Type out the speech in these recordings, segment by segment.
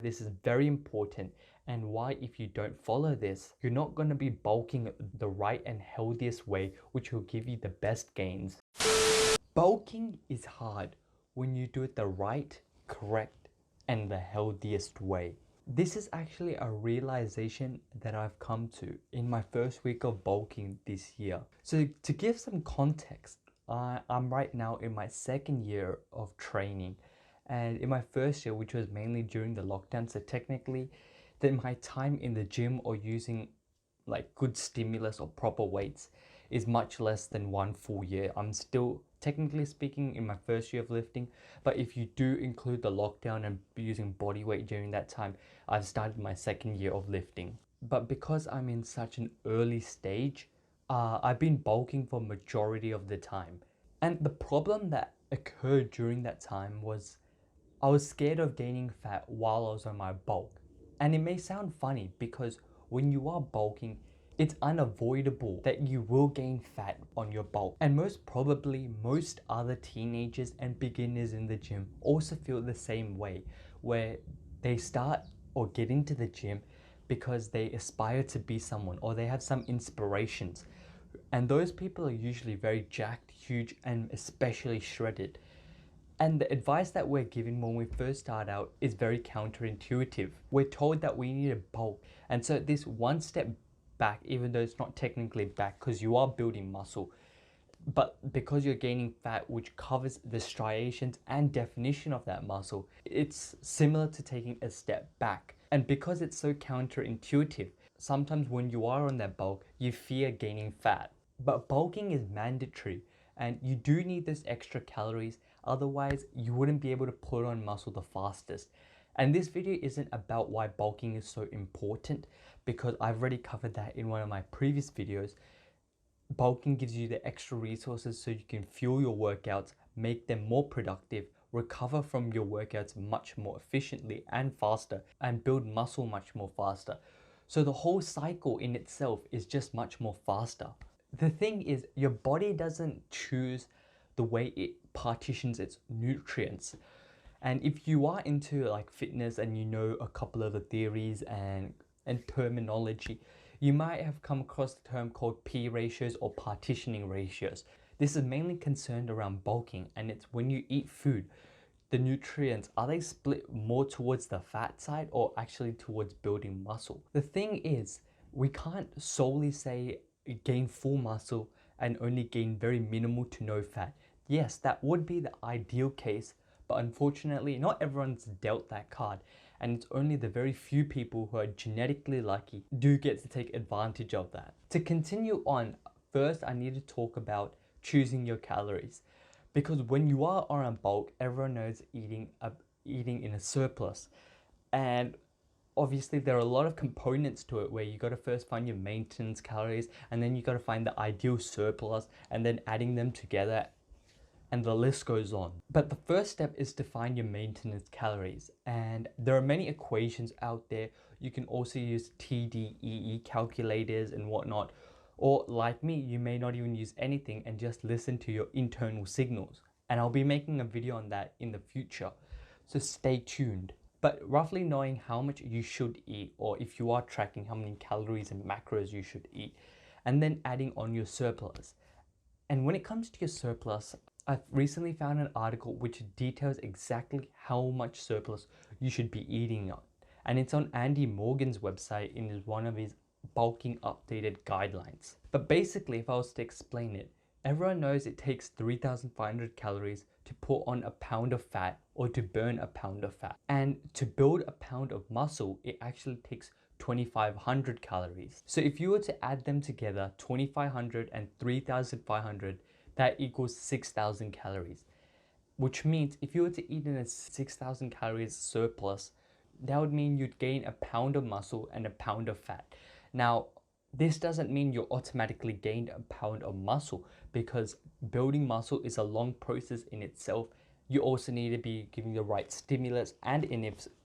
This is very important, and why, if you don't follow this, you're not going to be bulking the right and healthiest way, which will give you the best gains. Bulking is hard when you do it the right, correct, and the healthiest way. This is actually a realization that I've come to in my first week of bulking this year. So to give some context, I'm right now in my second year of training, and in my first year, which was mainly during the lockdown, so technically then my time in the gym or using like good stimulus or proper weights is much less than 1 full year. I'm still technically speaking in my first year of lifting, but if you do include the lockdown and using body weight during that time, I've started my second year of lifting. But because I'm in such an early stage, I've been bulking for majority of the time. And the problem that occurred during that time was I was scared of gaining fat while I was on my bulk. And it may sound funny because when you are bulking, it's unavoidable that you will gain fat on your bulk. And most probably, most other teenagers and beginners in the gym also feel the same way, where they start or get into the gym because they aspire to be someone or they have some inspirations. And those people are usually very jacked, huge, and especially shredded. And the advice that we're given when we first start out is very counterintuitive. We're told that we need a bulk. And so this one step back, even though it's not technically back because you are building muscle, but because you're gaining fat, which covers the striations and definition of that muscle, it's similar to taking a step back. And because it's so counterintuitive, sometimes when you are on that bulk, you fear gaining fat. But bulking is mandatory, and you do need those extra calories, otherwise you wouldn't be able to put on muscle the fastest. And this video isn't about why bulking is so important, because I've already covered that in one of my previous videos. Bulking gives you the extra resources so you can fuel your workouts, make them more productive, recover from your workouts much more efficiently and faster, and build muscle much more faster. So the whole cycle in itself is just much more faster. The thing is, your body doesn't choose the way it partitions its nutrients. And if you are into like fitness and you know a couple of the theories and terminology, you might have come across the term called P ratios or partitioning ratios. This is mainly concerned around bulking, and it's when you eat food, the nutrients, are they split more towards the fat side or actually towards building muscle? The thing is, we can't solely say gain full muscle and only gain very minimal to no fat. Yes, that would be the ideal case, but unfortunately, not everyone's dealt that card, and it's only the very few people who are genetically lucky do get to take advantage of that. To continue on, first I need to talk about choosing your calories, because when you are on a bulk, everyone knows eating in a surplus, and obviously there are a lot of components to it where you got to first find your maintenance calories, and then you got to find the ideal surplus, and then adding them together, and the list goes on. But the first step is to find your maintenance calories, and there are many equations out there. You can also use TDEE calculators and whatnot, or like me, you may not even use anything and just listen to your internal signals, and I'll be making a video on that in the future, so stay tuned. But roughly knowing how much you should eat, or if you are tracking how many calories and macros you should eat, and then adding on your surplus. And when it comes to your surplus, I've recently found an article which details exactly how much surplus you should be eating on. And it's on Andy Morgan's website in one of his bulking updated guidelines. But basically, if I was to explain it, everyone knows it takes 3,500 calories to put on a pound of fat or to burn a pound of fat. And to build a pound of muscle, it actually takes 2,500 calories. So if you were to add them together, 2,500 and 3,500, that equals 6,000 calories. Which means if you were to eat in a 6,000 calories surplus, that would mean you'd gain a pound of muscle and a pound of fat. Now, this doesn't mean you automatically gained a pound of muscle, because building muscle is a long process in itself. You also need to be giving the right stimulus and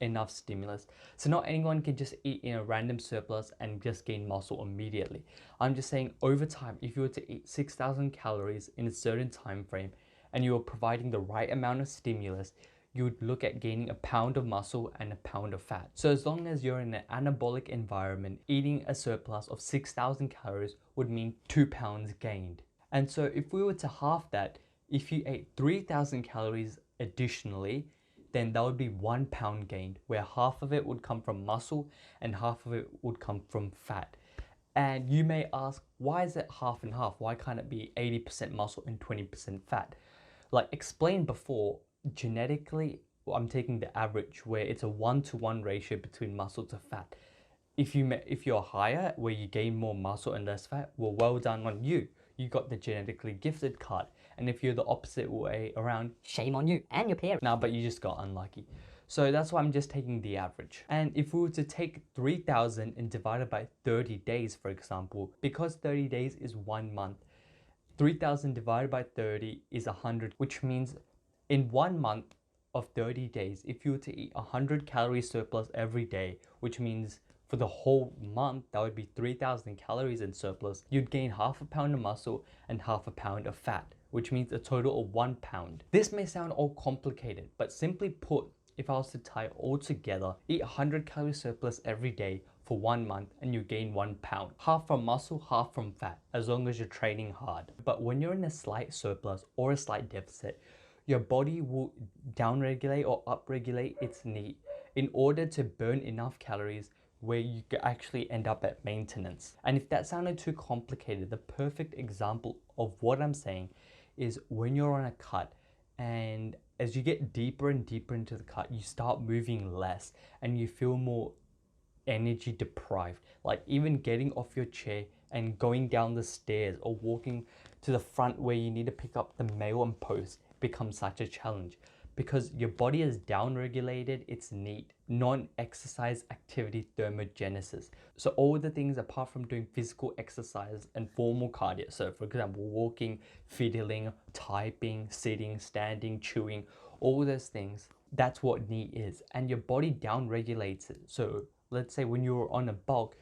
enough stimulus. So not anyone can just eat in a random surplus and just gain muscle immediately. I'm just saying, over time, if you were to eat 6,000 calories in a certain time frame and you are providing the right amount of stimulus, you would look at gaining a pound of muscle and a pound of fat. So as long as you're in an anabolic environment, eating a surplus of 6,000 calories would mean 2 pounds gained. And so if we were to half that, if you ate 3,000 calories additionally, then that would be 1 pound gained, where half of it would come from muscle and half of it would come from fat. And you may ask, why is it half and half? Why can't it be 80% muscle and 20% fat? Like explained before, genetically, I'm taking the average where it's a 1-to-1 ratio between muscle to fat. If you're higher, where you gain more muscle and less fat, well done on you. You got the genetically gifted card. And if you're the opposite way around, shame on you and your parents. nah, but you just got unlucky. So that's why I'm just taking the average. And if we were to take 3,000 and divide it by 30 days, for example, because 30 days is 1 month, 3,000 divided by 30 is 100, which means in 1 month of 30 days, if you were to eat 100 calories surplus every day, which means for the whole month, that would be 3,000 calories in surplus, you'd gain half a pound of muscle and half a pound of fat, which means a total of 1 pound. This may sound all complicated, but simply put, if I was to tie it all together, eat 100 calories surplus every day for 1 month and you gain 1 pound. Half from muscle, half from fat, as long as you're training hard. But when you're in a slight surplus or a slight deficit, your body will downregulate or upregulate its need in order to burn enough calories where you could actually end up at maintenance. And if that sounded too complicated, the perfect example of what I'm saying is when you're on a cut, and as you get deeper and deeper into the cut, you start moving less and you feel more energy deprived. Like even getting off your chair and going down the stairs or walking to the front where you need to pick up the mail and post becomes such a challenge, because your body has downregulated its need, non-exercise activity thermogenesis. So all the things apart from doing physical exercise and formal cardio, so for example, walking, fiddling, typing, sitting, standing, chewing, all those things, that's what NEAT is. And your body downregulates it. So let's say when you were on a bulk,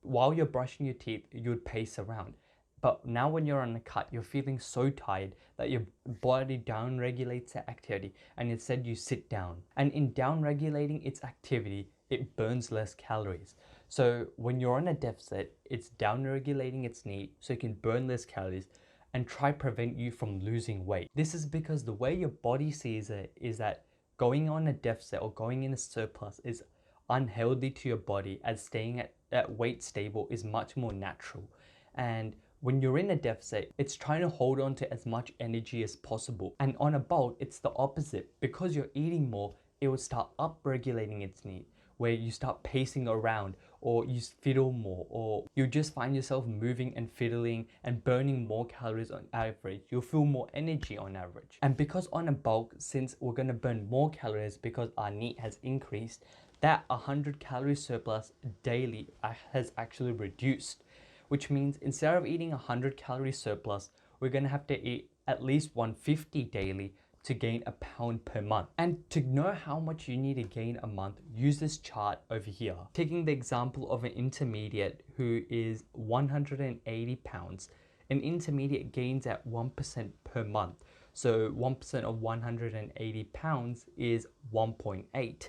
while you're brushing your teeth, you'd pace around. But now when you're on a cut, you're feeling so tired that your body downregulates the activity and instead you sit down. And in downregulating its activity, it burns less calories. So when you're on a deficit, it's downregulating its need so it can burn less calories and try prevent you from losing weight. This is because the way your body sees it is that going on a deficit or going in a surplus is unhealthy to your body, as staying at weight stable is much more natural. And when you're in a deficit, it's trying to hold on to as much energy as possible. And on a bulk, it's the opposite. Because you're eating more, it will start upregulating its need, where you start pacing around, or you fiddle more, or you just find yourself moving and fiddling and burning more calories on average. You'll feel more energy on average. And because on a bulk, since we're going to burn more calories because our need has increased, that 100 calorie surplus daily has actually reduced. Which means instead of eating 100 calorie surplus, we're going to have to eat at least 150 daily to gain a pound per month. And to know how much you need to gain a month, use this chart over here. Taking the example of an intermediate who is 180 pounds, an intermediate gains at 1% per month. So 1% of 180 pounds is 1.8.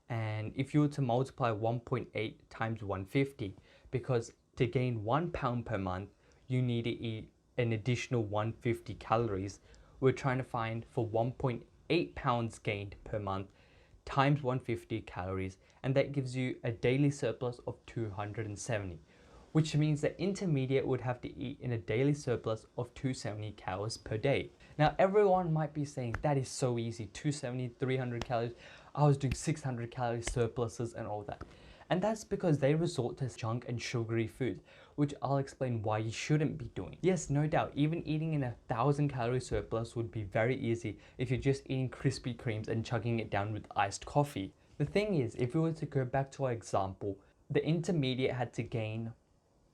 And if you were to multiply 1.8 times 150, because to gain 1 pound per month, you need to eat an additional 150 calories. We're trying to find for 1.8 pounds gained per month times 150 calories, and that gives you a daily surplus of 270, which means that intermediate would have to eat in a daily surplus of 270 calories per day. Now everyone might be saying that is so easy, 270, 300 calories. I was doing 600 calorie surpluses and all that. And that's because they resort to junk and sugary foods, which I'll explain why you shouldn't be doing. Yes, no doubt, even eating in 1,000 calorie surplus would be very easy if you're just eating Krispy Kremes and chugging it down with iced coffee. The thing is, if we were to go back to our example, the intermediate had to gain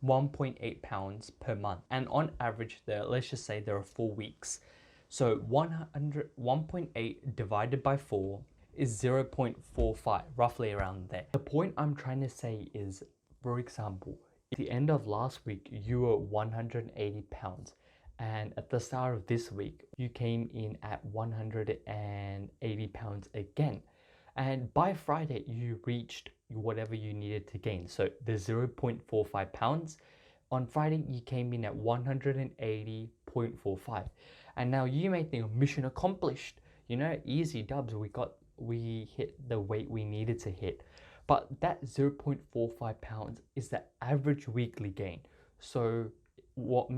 1.8 pounds per month. And on average, let's just say there are 4 weeks. So 1.8 divided by 4 is 0.45, roughly around there. The point I'm trying to say is, for example, at the end of last week, you were 180 pounds And at the start of this week, you came in at 180 pounds again. And by Friday, you reached whatever you needed to gain. So the 0.45 pounds. On Friday, you came in at 180.45. And now you may think mission accomplished. You know, easy dubs. We hit the weight we needed to hit. But that 0.45 pounds is the average weekly gain. So what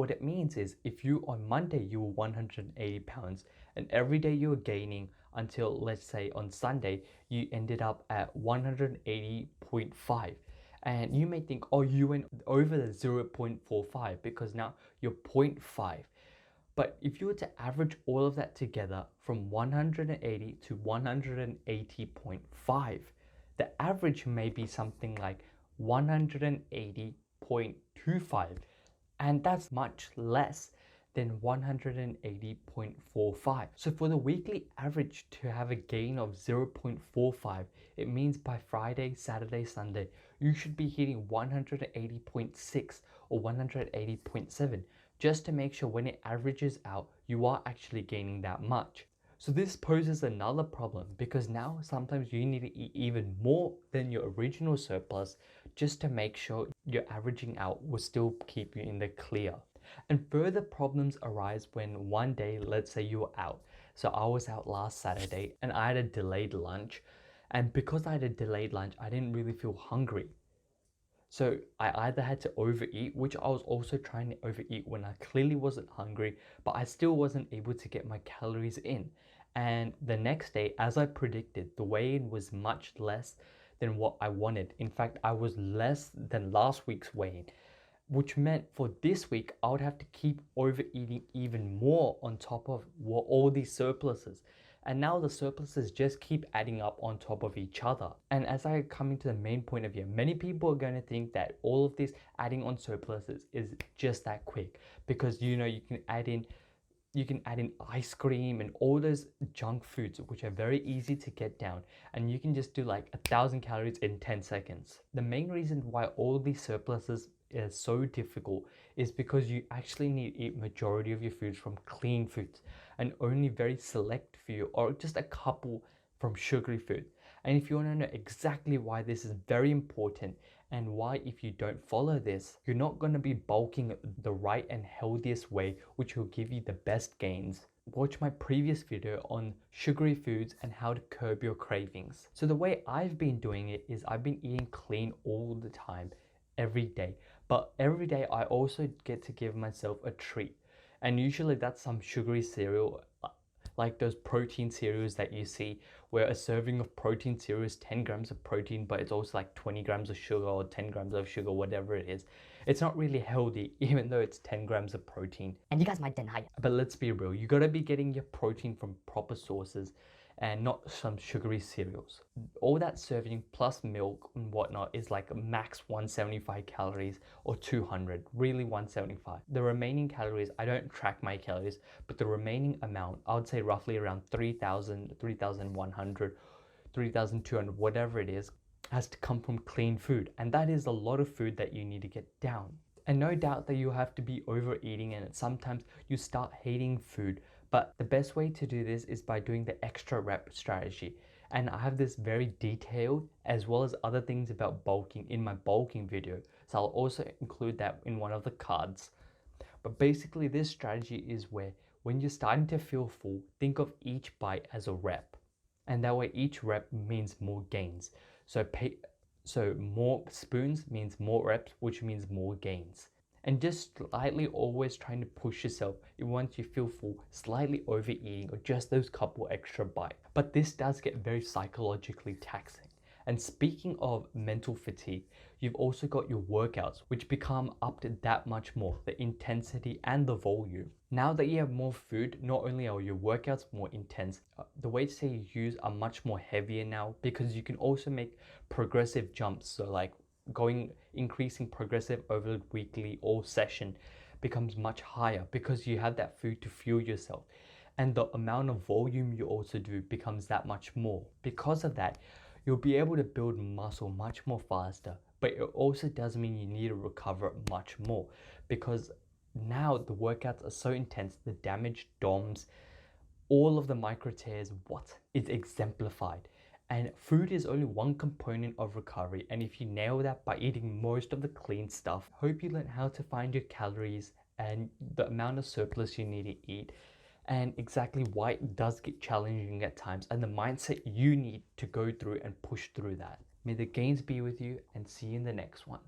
it means is if you on Monday you were 180 pounds and every day you were gaining until, let's say, on Sunday you ended up at 180.5, and you may think, oh, you went over the 0.45 because now you're 0.5. But if you were to average all of that together from 180 to 180.5, the average may be something like 180.25, and that's much less than 180.45. So for the weekly average to have a gain of 0.45, it means by Friday, Saturday, Sunday, you should be hitting 180.6 or 180.7, just to make sure when it averages out, you are actually gaining that much. So this poses another problem because now sometimes you need to eat even more than your original surplus just to make sure your averaging out will still keep you in the clear. And further problems arise when one day, let's say you were out. So I was out last Saturday and I had a delayed lunch. And because I had a delayed lunch, I didn't really feel hungry. So I either had to overeat, which I was also trying to overeat when I clearly wasn't hungry, but I still wasn't able to get my calories in. And the next day, as I predicted, the weigh-in was much less than what I wanted. In fact, I was less than last week's weigh-in, which meant for this week, I would have to keep overeating even more on top of all these surpluses. And now the surpluses just keep adding up on top of each other. And as I come into the main point of view, many people are going to think that all of this adding on surpluses is just that quick because you can add in ice cream and all those junk foods which are very easy to get down, and you can just do like 1,000 calories in 10 seconds. The main reason why all these surpluses is so difficult is because you actually need to eat majority of your foods from clean foods and only very select few or just a couple from sugary food. And if you want to know exactly why this is very important and why if you don't follow this, you're not going to be bulking the right and healthiest way, which will give you the best gains, watch my previous video on sugary foods and how to curb your cravings. So the way I've been doing it is I've been eating clean all the time, every day. But every day I also get to give myself a treat. And usually that's some sugary cereal, like those protein cereals that you see where a serving of protein cereal is 10 grams of protein, but it's also like 20 grams of sugar or 10 grams of sugar, whatever it is. It's not really healthy, even though it's 10 grams of protein. And you guys might deny it. But let's be real, you gotta be getting your protein from proper sources and not some sugary cereals. All that serving plus milk and whatnot is like max 175 calories or 200, really 175. The remaining calories, I don't track my calories, but the remaining amount, I would say roughly around 3,000, 3,100, 3,200, whatever it is, has to come from clean food. And that is a lot of food that you need to get down. And no doubt that you have to be overeating and sometimes you start hating food. But the best way to do this is by doing the extra rep strategy. And I have this very detailed as well as other things about bulking in my bulking video. So I'll also include that in one of the cards. But basically this strategy is where when you're starting to feel full, think of each bite as a rep. And that way each rep means more gains. So more spoons means more reps, which means more gains. And just slightly always trying to push yourself once you feel full, slightly overeating or just those couple extra bites. But this does get very psychologically taxing. And speaking of mental fatigue, you've also got your workouts, which become up to that much more, the intensity and the volume. Now that you have more food, not only are your workouts more intense, the weights that you use are much more heavier now because you can also make progressive jumps. So like increasing progressive over the weekly or session becomes much higher because you have that food to fuel yourself, and the amount of volume you also do becomes that much more. Because of that, you'll be able to build muscle much more faster, but it also does mean you need to recover much more because now the workouts are so intense, the damage DOMs, all of the micro tears, what is exemplified. And food is only one component of recovery, and if you nail that by eating most of the clean stuff, hope you learn how to find your calories and the amount of surplus you need to eat, and exactly why it does get challenging at times, and the mindset you need to go through and push through that. May the gains be with you, and see you in the next one.